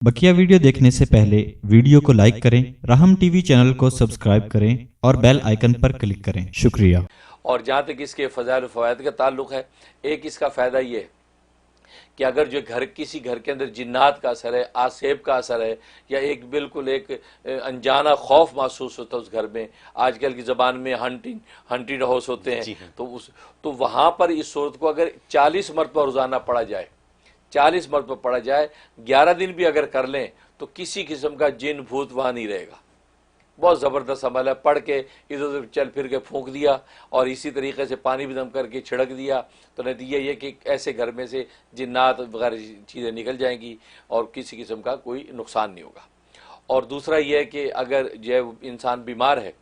बकिया video देखने से पहले वीडियो को लाइक करें, राहम टीवी चैनल को सब्सक्राइब करें और बेल आइकन पर क्लिक करें। शुक्रिया। और जहाँ तक इसके फ़ज़ाइल फ़वाइद का ताल्लुक़ है, एक इसका फ़ायदा ये है कि अगर जो किसी घर के अंदर जिन्नात का असर है, आसेब का असर है, या एक बिल्कुल एक अनजाना खौफ महसूस होता है उस घर में, आजकल की ज़बान में हंटिंग हाउस होते हैं, तो वहाँ पर इस सूरत को अगर 40 मरतबा रोज़ाना पढ़ा जाए, 40 मरतबा पढ़ा जाए, 11 दिन भी अगर कर लें तो किसी किस्म का जिन भूत वहाँ नहीं रहेगा। बहुत ज़बरदस्त अमल है। पढ़ के इधर उधर चल फिर के फूंक दिया और इसी तरीके से पानी भी दम करके छिड़क दिया, तो नतीजा ये कि ऐसे घर में से जिन्नात वगैरह चीज़ें निकल जाएंगी और किसी किस्म का कोई नुकसान नहीं होगा। और दूसरा ये है कि अगर जो इंसान बीमार है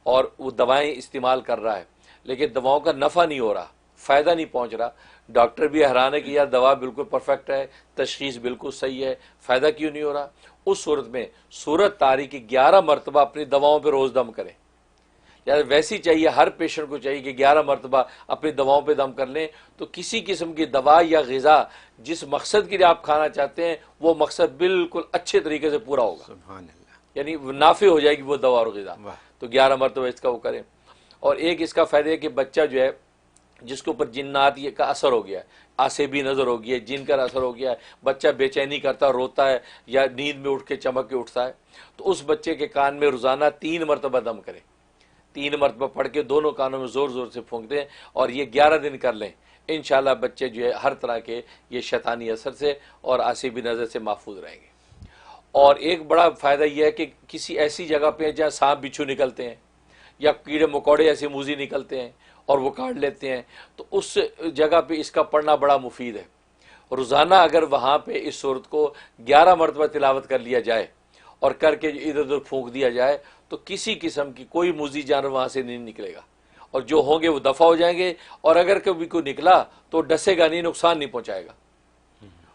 और वो दवाएं इस्तेमाल कर रहा है लेकिन दवाओं का नफ़ा नहीं हो रहा, फ़ायदा नहीं पहुंच रहा, डॉक्टर भी हैरान है कि यार दवा बिल्कुल परफेक्ट है, तशखीस बिल्कुल सही है, फ़ायदा क्यों नहीं हो रहा, उस सूरत में सूरत तारी की 11 मरतबा अपनी दवाओं पर रोज़ दम करें। यार वैसी चाहिए, हर पेशेंट को चाहिए कि 11 मरतबा अपनी दवाओं पे दम कर लें, तो किसी किस्म की दवा या ग़िज़ा जिस मकसद के लिए आप खाना चाहते हैं वो मकसद बिल्कुल अच्छे तरीके से पूरा होगा, यानी नाफे हो जाएगी वो दवा और ग़िज़ा। तो 11 मरतबा इसका वो करें। और एक इसका फ़ायदा है कि बच्चा जो है जिसके ऊपर जिन्नात ये का असर हो गया है, आसेबी नज़र हो गई है, जिन का असर हो गया है, बच्चा बेचैनी करता रोता है या नींद में उठ के चमक के उठता है, तो उस बच्चे के कान में रोज़ाना 3 मरतबा दम करें, 3 मरतबा पढ़ के दोनों कानों में ज़ोर ज़ोर से फूंक दें और ये 11 दिन कर लें। इंशाअल्लाह बच्चे जो है हर तरह के ये शैतानी असर से और आसेबी नज़र से महफूज रहेंगे। और एक बड़ा फ़ायदा यह है कि किसी ऐसी जगह पे जहाँ सांप बिच्छू निकलते हैं या कीड़े मकोड़े ऐसे मूजी निकलते हैं और वो काट लेते हैं, तो उस जगह पे इसका पढ़ना बड़ा मुफीद है। रोज़ाना अगर वहाँ पे इस सूरत को 11 मरतबा तिलावत कर लिया जाए और करके इधर उधर फूंक दिया जाए तो किसी किस्म की कोई मूजी जानवर वहाँ से नहीं निकलेगा, और जो होंगे वो दफ़ा हो जाएंगे, और अगर कभी कोई निकला तो डसेगा नहीं, नुकसान नहीं पहुँचाएगा।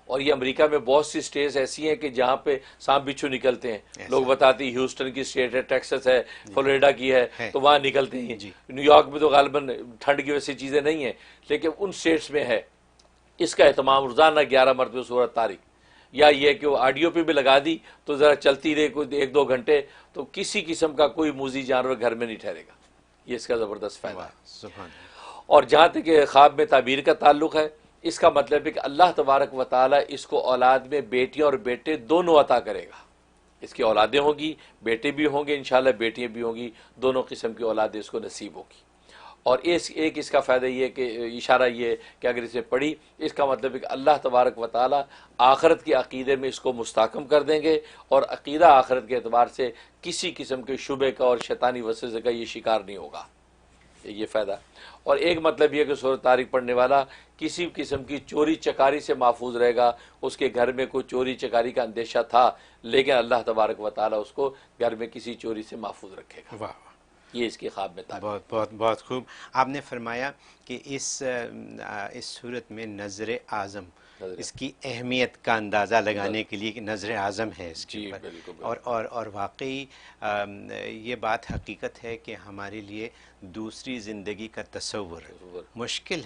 और ये अमेरिका में बहुत सी स्टेट्स ऐसी हैं कि जहाँ पे सांप बिच्छू निकलते हैं, लोग बताते हैं ह्यूस्टन की स्टेट है, टेक्सास है, फ्लोरिडा की है, तो वहाँ निकलते हैं। न्यूयॉर्क में तो गालिबन ठंड की वैसी चीज़ें नहीं हैं, लेकिन उन स्टेट्स में है। इसका एहतमाम रोज़ाना 11 मरतबा सूरत तारिक, या ये कि वो ऑडियो पे भी लगा दी तो ज़रा चलती रहे कोई 1-2 घंटे, तो किसी किस्म का कोई मूजी जानवर घर में नहीं ठहरेगा। ये इसका ज़बरदस्त फ़ायदा है। और जहाँ तक ख्वाब में ताबीर का ताल्लुक़ है, इसका मतलब है कि अल्लाह तबारक व ताला इसको औलाद में बेटियां और बेटे दोनों अता करेगा। इसकी औलादें होंगी, बेटे भी होंगे, इंशाल्लाह बेटियां भी होंगी, दोनों किस्म की औलादें इसको नसीब होगी। और एक इसका फ़ायदा ये कि इशारा ये कि अगर इसे पढ़ी, इसका मतलब है कि अल्लाह तबारक व ताला आखरत के अक़ीदे में इसको मुस्तहकम कर देंगे और अक़ीदा आखरत के एतबार से किसी किस्म के शुबे का और शैतानी वसवसे का ये शिकार नहीं होगा। ये फ़ायदा। और एक मतलब यह कि सूरत तारिक पढ़ने वाला किसी किस्म की चोरी चकारी से महफूज रहेगा। उसके घर में कोई चोरी चकारी का अंदेशा था, लेकिन अल्लाह तबारक व ताला उसको घर में किसी चोरी से महफूज रखेगा। वाह, ये इसकी ख्वाब में था। बहुत बहुत बहुत खूब। आपने फरमाया कि इस सूरत में नज़र आज़म, इसकी अहमियत का अंदाज़ा लगाने के लिए कि नज़र आज़म है इसके ऊपर, और वाकई ये बात हकीकत है कि हमारे लिए दूसरी ज़िंदगी का तसव्वुर मुश्किल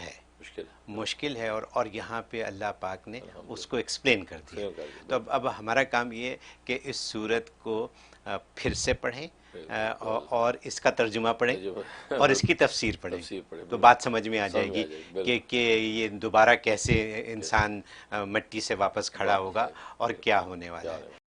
है, और यहाँ पे अल्लाह पाक ने उसको एक्सप्लेन कर दिया। तो अब हमारा काम ये कि इस सूरत को फिर से पढ़ें और इसका तर्जुमा पढ़ें और इसकी तफसीर पढ़ें, तो बात समझ में आ जाएगी कि ये दोबारा कैसे इंसान मिट्टी से वापस खड़ा होगा और क्या होने वाला है।